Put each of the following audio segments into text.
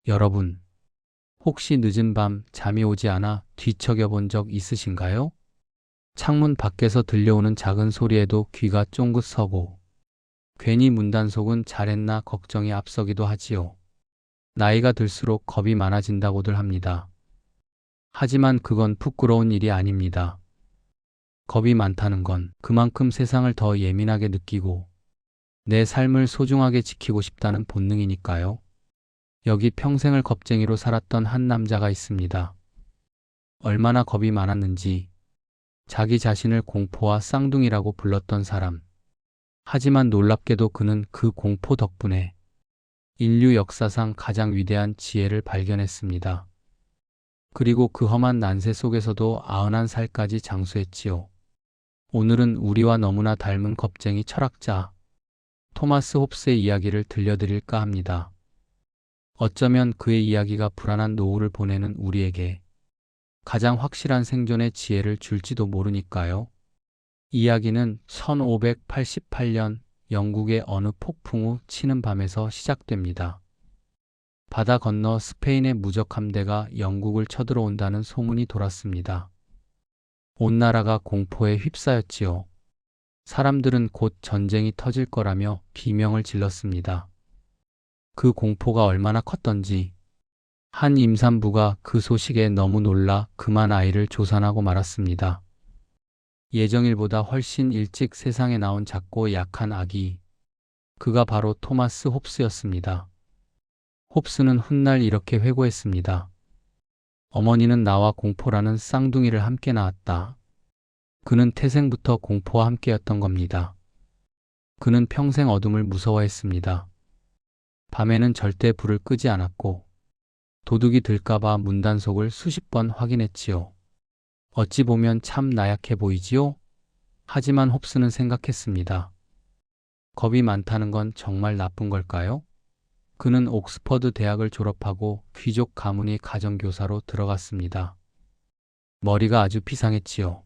여러분, 혹시 늦은 밤 잠이 오지 않아 뒤척여 본 적 있으신가요? 창문 밖에서 들려오는 작은 소리에도 귀가 쫑긋 서고, 괜히 문단속은 잘했나 걱정이 앞서기도 하지요. 나이가 들수록 겁이 많아진다고들 합니다. 하지만 그건 부끄러운 일이 아닙니다. 겁이 많다는 건 그만큼 세상을 더 예민하게 느끼고 내 삶을 소중하게 지키고 싶다는 본능이니까요. 여기 평생을 겁쟁이로 살았던 한 남자가 있습니다. 얼마나 겁이 많았는지 자기 자신을 공포와 쌍둥이라고 불렀던 사람. 하지만 놀랍게도 그는 그 공포 덕분에 인류 역사상 가장 위대한 지혜를 발견했습니다. 그리고 그 험한 난세 속에서도 91살까지 장수했지요. 오늘은 우리와 너무나 닮은 겁쟁이 철학자 토마스 홉스의 이야기를 들려드릴까 합니다. 어쩌면 그의 이야기가 불안한 노후를 보내는 우리에게 가장 확실한 생존의 지혜를 줄지도 모르니까요. 이야기는 1588년 영국의 어느 폭풍 후 치는 밤에서 시작됩니다. 바다 건너 스페인의 무적 함대가 영국을 쳐들어온다는 소문이 돌았습니다. 온 나라가 공포에 휩싸였지요. 사람들은 곧 전쟁이 터질 거라며 비명을 질렀습니다. 그 공포가 얼마나 컸던지 한 임산부가 그 소식에 너무 놀라 그만 아이를 조산하고 말았습니다. 예정일보다 훨씬 일찍 세상에 나온 작고 약한 아기. 그가 바로 토마스 홉스였습니다. 홉스는 훗날 이렇게 회고했습니다. 어머니는 나와 공포라는 쌍둥이를 함께 낳았다. 그는 태생부터 공포와 함께였던 겁니다. 그는 평생 어둠을 무서워했습니다. 밤에는 절대 불을 끄지 않았고 도둑이 들까봐 문단속을 수십 번 확인했지요. 어찌 보면 참 나약해 보이지요? 하지만 홉스는 생각했습니다. 겁이 많다는 건 정말 나쁜 걸까요? 그는 옥스퍼드 대학을 졸업하고 귀족 가문의 가정교사로 들어갔습니다. 머리가 아주 비상했지요.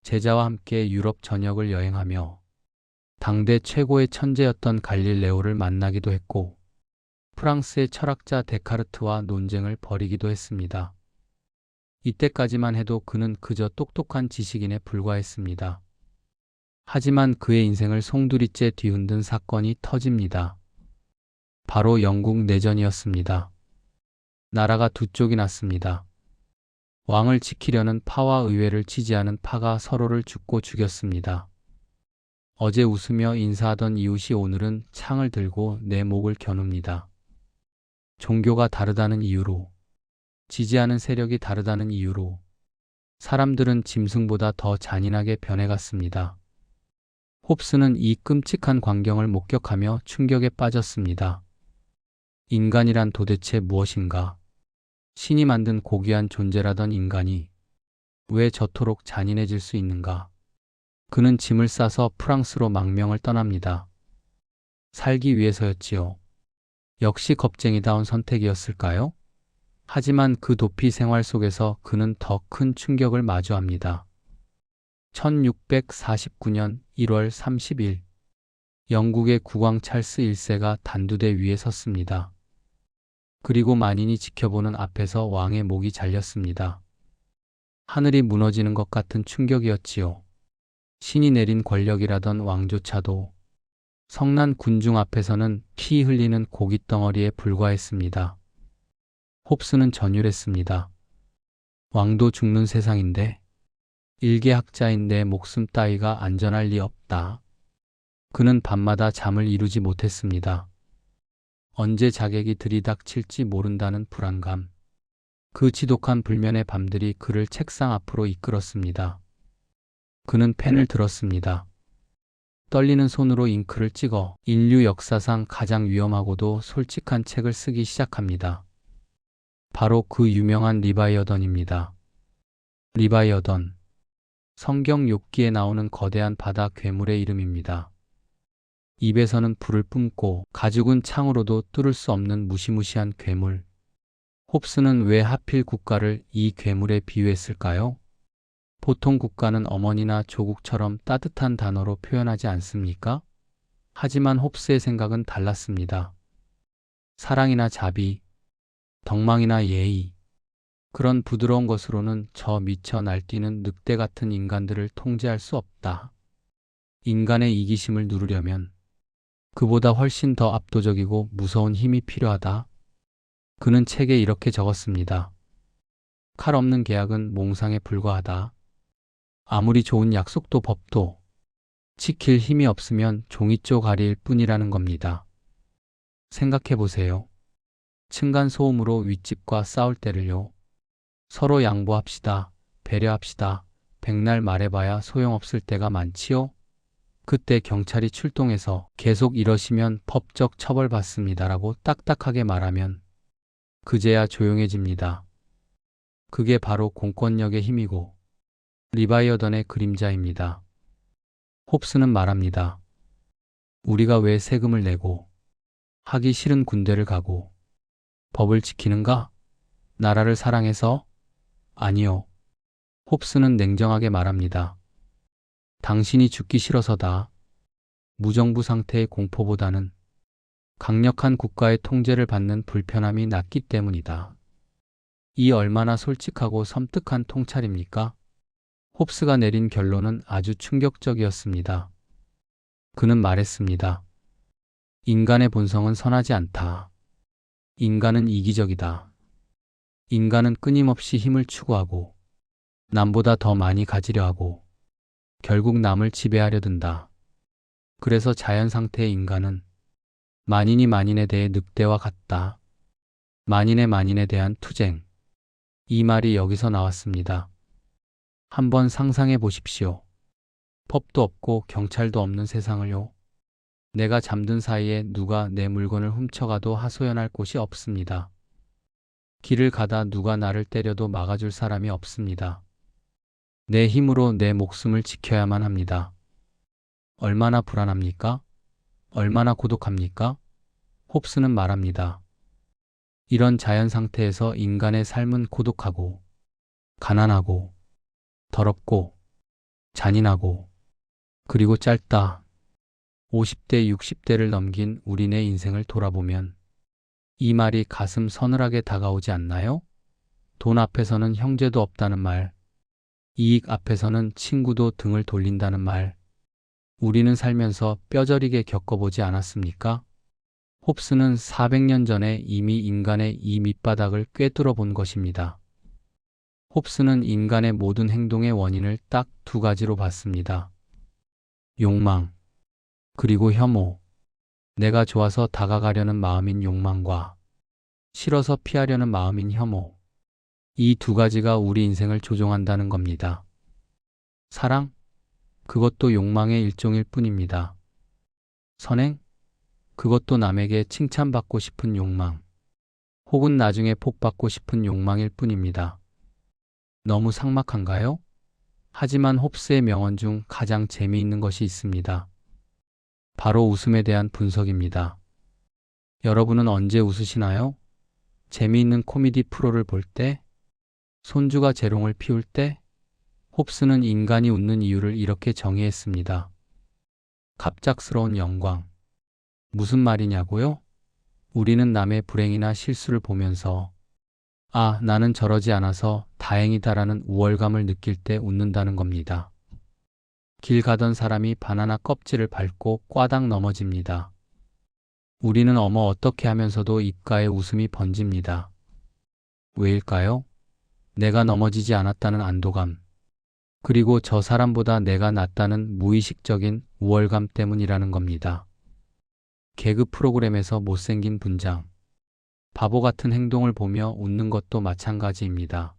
제자와 함께 유럽 전역을 여행하며 당대 최고의 천재였던 갈릴레오를 만나기도 했고 프랑스의 철학자 데카르트와 논쟁을 벌이기도 했습니다. 이때까지만 해도 그는 그저 똑똑한 지식인에 불과했습니다. 하지만 그의 인생을 송두리째 뒤흔든 사건이 터집니다. 바로 영국 내전이었습니다. 나라가 두 쪽이 났습니다. 왕을 지키려는 파와 의회를 지지하는 파가 서로를 죽고 죽였습니다. 어제 웃으며 인사하던 이웃이 오늘은 창을 들고 내 목을 겨눕니다. 종교가 다르다는 이유로, 지지하는 세력이 다르다는 이유로 사람들은 짐승보다 더 잔인하게 변해갔습니다. 홉스는 이 끔찍한 광경을 목격하며 충격에 빠졌습니다. 인간이란 도대체 무엇인가? 신이 만든 고귀한 존재라던 인간이 왜 저토록 잔인해질 수 있는가? 그는 짐을 싸서 프랑스로 망명을 떠납니다. 살기 위해서였지요. 역시 겁쟁이다운 선택이었을까요? 하지만 그 도피 생활 속에서 그는 더 큰 충격을 마주합니다. 1649년 1월 30일, 영국의 국왕 찰스 1세가 단두대 위에 섰습니다. 그리고 만인이 지켜보는 앞에서 왕의 목이 잘렸습니다. 하늘이 무너지는 것 같은 충격이었지요. 신이 내린 권력이라던 왕조차도 성난 군중 앞에서는 피 흘리는 고깃덩어리에 불과했습니다. 홉스는 전율했습니다. 왕도 죽는 세상인데 일개학자인 내 목숨 따위가 안전할 리 없다. 그는 밤마다 잠을 이루지 못했습니다. 언제 자객이 들이닥칠지 모른다는 불안감. 그 지독한 불면의 밤들이 그를 책상 앞으로 이끌었습니다. 그는 펜을 들었습니다. 떨리는 손으로 잉크를 찍어 인류 역사상 가장 위험하고도 솔직한 책을 쓰기 시작합니다. 바로 그 유명한 리바이어던입니다. 리바이어던, 성경 욥기에 나오는 거대한 바다 괴물의 이름입니다. 입에서는 불을 뿜고 가죽은 창으로도 뚫을 수 없는 무시무시한 괴물. 홉스는 왜 하필 국가를 이 괴물에 비유했을까요? 보통 국가는 어머니나 조국처럼 따뜻한 단어로 표현하지 않습니까? 하지만 홉스의 생각은 달랐습니다. 사랑이나 자비, 덕망이나 예의, 그런 부드러운 것으로는 저 미쳐 날뛰는 늑대 같은 인간들을 통제할 수 없다. 인간의 이기심을 누르려면 그보다 훨씬 더 압도적이고 무서운 힘이 필요하다. 그는 책에 이렇게 적었습니다. 칼 없는 계약은 몽상에 불과하다. 아무리 좋은 약속도 법도 지킬 힘이 없으면 종이쪼가리일 뿐이라는 겁니다. 생각해 보세요. 층간소음으로 윗집과 싸울 때를요. 서로 양보합시다. 배려합시다. 백날 말해봐야 소용없을 때가 많지요. 그때 경찰이 출동해서 계속 이러시면 법적 처벌받습니다라고 딱딱하게 말하면 그제야 조용해집니다. 그게 바로 공권력의 힘이고 리바이어던의 그림자입니다. 홉스는 말합니다. 우리가 왜 세금을 내고 하기 싫은 군대를 가고 법을 지키는가? 나라를 사랑해서? 아니요. 홉스는 냉정하게 말합니다. 당신이 죽기 싫어서다. 무정부 상태의 공포보다는 강력한 국가의 통제를 받는 불편함이 낫기 때문이다. 이 얼마나 솔직하고 섬뜩한 통찰입니까? 홉스가 내린 결론은 아주 충격적이었습니다. 그는 말했습니다. 인간의 본성은 선하지 않다. 인간은 이기적이다. 인간은 끊임없이 힘을 추구하고 남보다 더 많이 가지려 하고 결국 남을 지배하려 든다. 그래서 자연 상태의 인간은 만인이 만인에 대해 늑대와 같다. 만인의 만인에 대한 투쟁. 이 말이 여기서 나왔습니다. 한번 상상해 보십시오. 법도 없고 경찰도 없는 세상을요. 내가 잠든 사이에 누가 내 물건을 훔쳐가도 하소연할 곳이 없습니다. 길을 가다 누가 나를 때려도 막아줄 사람이 없습니다. 내 힘으로 내 목숨을 지켜야만 합니다. 얼마나 불안합니까? 얼마나 고독합니까? 홉스는 말합니다. 이런 자연 상태에서 인간의 삶은 고독하고 가난하고 더럽고 잔인하고 그리고 짧다. 50대, 60대를 넘긴 우리네 인생을 돌아보면 이 말이 가슴 서늘하게 다가오지 않나요? 돈 앞에서는 형제도 없다는 말, 이익 앞에서는 친구도 등을 돌린다는 말, 우리는 살면서 뼈저리게 겪어보지 않았습니까? 홉스는 400년 전에 이미 인간의 이 밑바닥을 꿰뚫어 본 것입니다. 홉스는 인간의 모든 행동의 원인을 딱 두 가지로 봤습니다. 욕망, 그리고 혐오. 내가 좋아서 다가가려는 마음인 욕망과 싫어서 피하려는 마음인 혐오. 이 두 가지가 우리 인생을 조종한다는 겁니다. 사랑? 그것도 욕망의 일종일 뿐입니다. 선행? 그것도 남에게 칭찬받고 싶은 욕망, 혹은 나중에 복받고 싶은 욕망일 뿐입니다. 너무 삭막한가요? 하지만 홉스의 명언 중 가장 재미있는 것이 있습니다. 바로 웃음에 대한 분석입니다. 여러분은 언제 웃으시나요? 재미있는 코미디 프로를 볼 때? 손주가 재롱을 피울 때? 홉스는 인간이 웃는 이유를 이렇게 정의했습니다. 갑작스러운 영광. 무슨 말이냐고요? 우리는 남의 불행이나 실수를 보면서 아, 나는 저러지 않아서 다행이다라는 우월감을 느낄 때 웃는다는 겁니다. 길 가던 사람이 바나나 껍질을 밟고 꽈당 넘어집니다. 우리는 어머 어떻게 하면서도 입가에 웃음이 번집니다. 왜일까요? 내가 넘어지지 않았다는 안도감, 그리고 저 사람보다 내가 낫다는 무의식적인 우월감 때문이라는 겁니다. 개그 프로그램에서 못생긴 분장, 바보 같은 행동을 보며 웃는 것도 마찬가지입니다.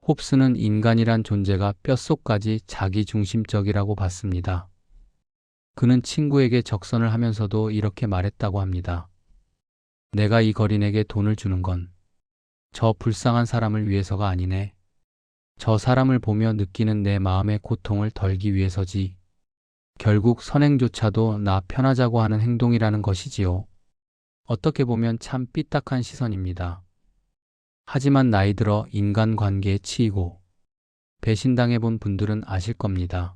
홉스는 인간이란 존재가 뼛속까지 자기중심적이라고 봤습니다. 그는 친구에게 적선을 하면서도 이렇게 말했다고 합니다. 내가 이 거린에게 돈을 주는 건 저 불쌍한 사람을 위해서가 아니네. 저 사람을 보며 느끼는 내 마음의 고통을 덜기 위해서지. 결국 선행조차도 나 편하자고 하는 행동이라는 것이지요. 어떻게 보면 참 삐딱한 시선입니다. 하지만 나이 들어 인간관계에 치이고 배신당해 본 분들은 아실 겁니다.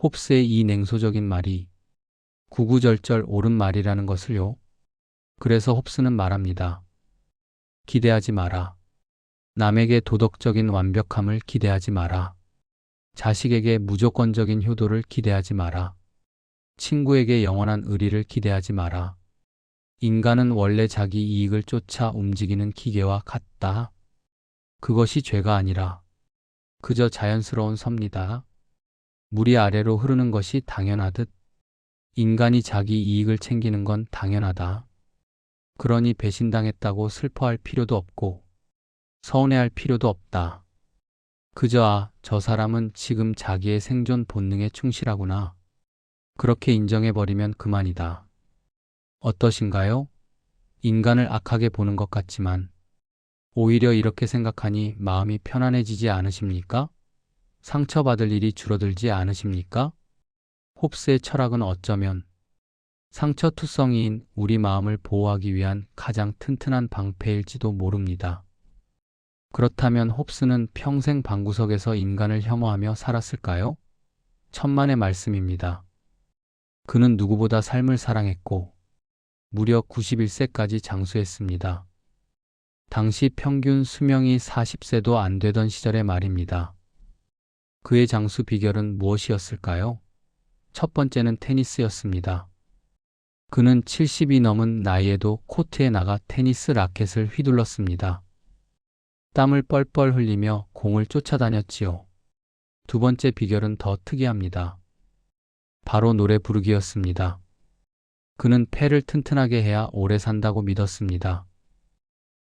홉스의 이 냉소적인 말이 구구절절 옳은 말이라는 것을요. 그래서 홉스는 말합니다. 기대하지 마라. 남에게 도덕적인 완벽함을 기대하지 마라. 자식에게 무조건적인 효도를 기대하지 마라. 친구에게 영원한 의리를 기대하지 마라. 인간은 원래 자기 이익을 쫓아 움직이는 기계와 같다. 그것이 죄가 아니라 그저 자연스러운 섭니다. 물이 아래로 흐르는 것이 당연하듯 인간이 자기 이익을 챙기는 건 당연하다. 그러니 배신당했다고 슬퍼할 필요도 없고 서운해할 필요도 없다. 그저 저 사람은 지금 자기의 생존 본능에 충실하구나. 그렇게 인정해버리면 그만이다. 어떠신가요? 인간을 악하게 보는 것 같지만 오히려 이렇게 생각하니 마음이 편안해지지 않으십니까? 상처받을 일이 줄어들지 않으십니까? 홉스의 철학은 어쩌면 상처투성이인 우리 마음을 보호하기 위한 가장 튼튼한 방패일지도 모릅니다. 그렇다면 홉스는 평생 방구석에서 인간을 혐오하며 살았을까요? 천만의 말씀입니다. 그는 누구보다 삶을 사랑했고 무려 91세까지 장수했습니다. 당시 평균 수명이 40세도 안 되던 시절의 말입니다. 그의 장수 비결은 무엇이었을까요? 첫 번째는 테니스였습니다. 그는 70이 넘은 나이에도 코트에 나가 테니스 라켓을 휘둘렀습니다. 땀을 뻘뻘 흘리며 공을 쫓아다녔지요. 두 번째 비결은 더 특이합니다. 바로 노래 부르기였습니다. 그는 폐를 튼튼하게 해야 오래 산다고 믿었습니다.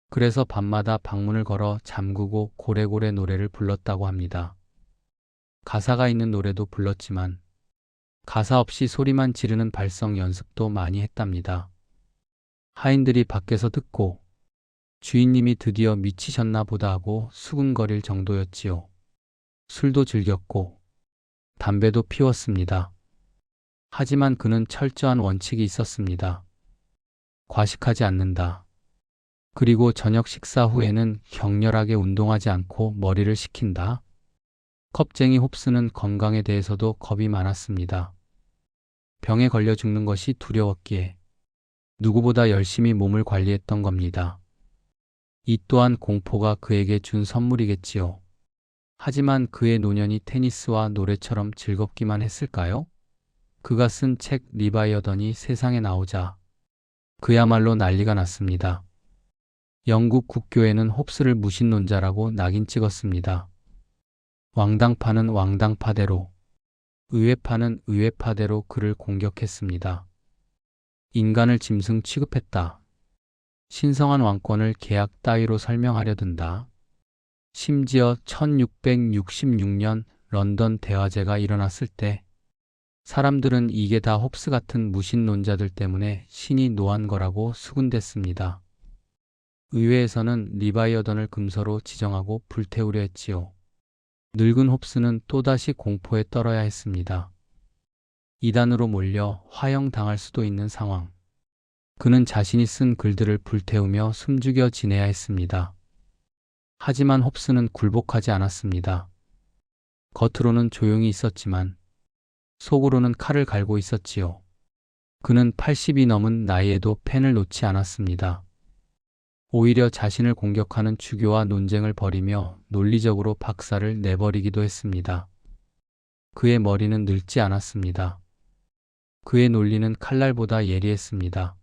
그래서 밤마다 방문을 걸어 잠그고 고래고래 노래를 불렀다고 합니다. 가사가 있는 노래도 불렀지만 가사 없이 소리만 지르는 발성 연습도 많이 했답니다. 하인들이 밖에서 듣고 주인님이 드디어 미치셨나 보다 하고 수군거릴 정도였지요. 술도 즐겼고 담배도 피웠습니다. 하지만 그는 철저한 원칙이 있었습니다. 과식하지 않는다. 그리고 저녁 식사 후에는 격렬하게 운동하지 않고 머리를 식힌다. 컵쟁이 홉스는 건강에 대해서도 겁이 많았습니다. 병에 걸려 죽는 것이 두려웠기에 누구보다 열심히 몸을 관리했던 겁니다. 이 또한 공포가 그에게 준 선물이겠지요. 하지만 그의 노년이 테니스와 노래처럼 즐겁기만 했을까요? 그가 쓴 책 리바이어던이 세상에 나오자 그야말로 난리가 났습니다. 영국 국교회는 홉스를 무신론자라고 낙인 찍었습니다. 왕당파는 왕당파대로, 의회파는 의회파대로 그를 공격했습니다. 인간을 짐승 취급했다. 신성한 왕권을 계약 따위로 설명하려 든다. 심지어 1666년 런던 대화제가 일어났을 때 사람들은 이게 다 홉스 같은 무신론자들 때문에 신이 노한 거라고 수군댔습니다. 의회에서는 리바이어던을 금서로 지정하고 불태우려 했지요. 늙은 홉스는 또다시 공포에 떨어야 했습니다. 이단으로 몰려 화형당할 수도 있는 상황. 그는 자신이 쓴 글들을 불태우며 숨죽여 지내야 했습니다. 하지만 홉스는 굴복하지 않았습니다. 겉으로는 조용히 있었지만 속으로는 칼을 갈고 있었지요. 그는 80이 넘은 나이에도 펜을 놓지 않았습니다. 오히려 자신을 공격하는 주교와 논쟁을 벌이며 논리적으로 박살을 내버리기도 했습니다. 그의 머리는 늙지 않았습니다. 그의 논리는 칼날보다 예리했습니다.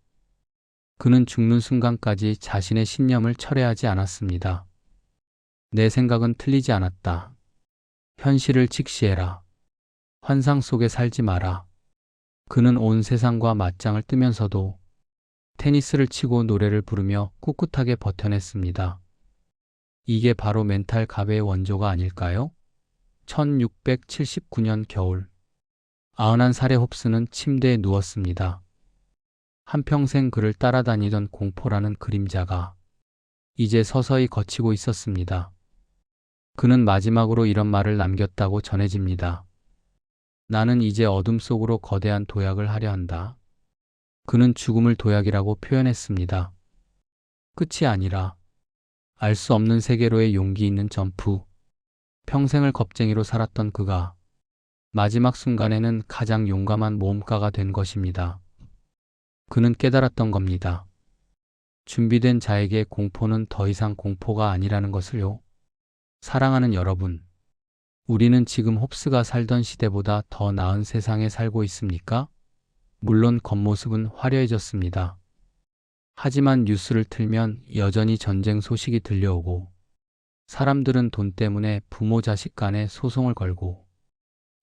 그는 죽는 순간까지 자신의 신념을 철회하지 않았습니다. 내 생각은 틀리지 않았다. 현실을 직시해라. 환상 속에 살지 마라. 그는 온 세상과 맞짱을 뜨면서도 테니스를 치고 노래를 부르며 꿋꿋하게 버텨냈습니다. 이게 바로 멘탈 갑의 원조가 아닐까요? 1679년 겨울 91살의 홉스는 침대에 누웠습니다. 한평생 그를 따라다니던 공포라는 그림자가 이제 서서히 걷히고 있었습니다. 그는 마지막으로 이런 말을 남겼다고 전해집니다. 나는 이제 어둠 속으로 거대한 도약을 하려 한다. 그는 죽음을 도약이라고 표현했습니다. 끝이 아니라 알 수 없는 세계로의 용기 있는 점프. 평생을 겁쟁이로 살았던 그가 마지막 순간에는 가장 용감한 모험가가 된 것입니다. 그는 깨달았던 겁니다. 준비된 자에게 공포는 더 이상 공포가 아니라는 것을요. 사랑하는 여러분, 우리는 지금 홉스가 살던 시대보다 더 나은 세상에 살고 있습니까? 물론 겉모습은 화려해졌습니다. 하지만 뉴스를 틀면 여전히 전쟁 소식이 들려오고, 사람들은 돈 때문에 부모 자식 간에 소송을 걸고,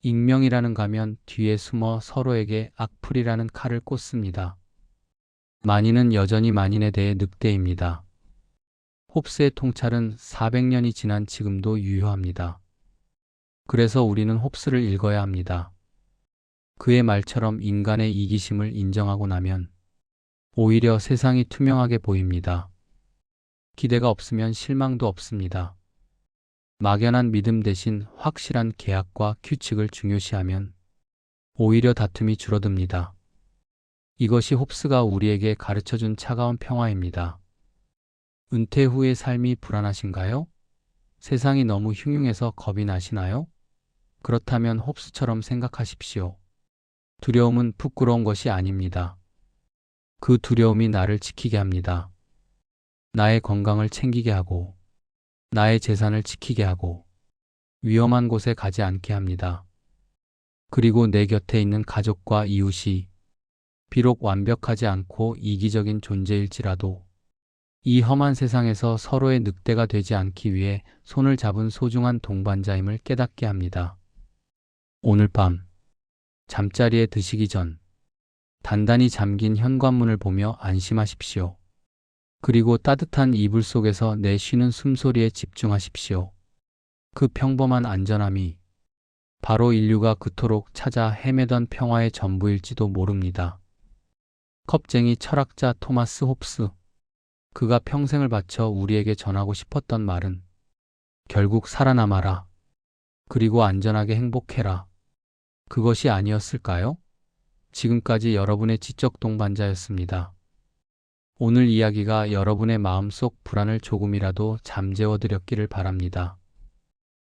익명이라는 가면 뒤에 숨어 서로에게 악플이라는 칼을 꽂습니다. 만인은 여전히 만인에 대해 늑대입니다. 홉스의 통찰은 400년이 지난 지금도 유효합니다. 그래서 우리는 홉스를 읽어야 합니다. 그의 말처럼 인간의 이기심을 인정하고 나면 오히려 세상이 투명하게 보입니다. 기대가 없으면 실망도 없습니다. 막연한 믿음 대신 확실한 계약과 규칙을 중요시하면 오히려 다툼이 줄어듭니다. 이것이 홉스가 우리에게 가르쳐준 차가운 평화입니다. 은퇴 후의 삶이 불안하신가요? 세상이 너무 흉흉해서 겁이 나시나요? 그렇다면 홉스처럼 생각하십시오. 두려움은 부끄러운 것이 아닙니다. 그 두려움이 나를 지키게 합니다. 나의 건강을 챙기게 하고, 나의 재산을 지키게 하고, 위험한 곳에 가지 않게 합니다. 그리고 내 곁에 있는 가족과 이웃이 비록 완벽하지 않고 이기적인 존재일지라도 이 험한 세상에서 서로의 늑대가 되지 않기 위해 손을 잡은 소중한 동반자임을 깨닫게 합니다. 오늘 밤 잠자리에 드시기 전 단단히 잠긴 현관문을 보며 안심하십시오. 그리고 따뜻한 이불 속에서 내 쉬는 숨소리에 집중하십시오. 그 평범한 안전함이 바로 인류가 그토록 찾아 헤매던 평화의 전부일지도 모릅니다. 컵쟁이 철학자 토마스 홉스. 그가 평생을 바쳐 우리에게 전하고 싶었던 말은 결국 살아남아라. 그리고 안전하게 행복해라. 그것이 아니었을까요? 지금까지 여러분의 지적 동반자였습니다. 오늘 이야기가 여러분의 마음속 불안을 조금이라도 잠재워 드렸기를 바랍니다.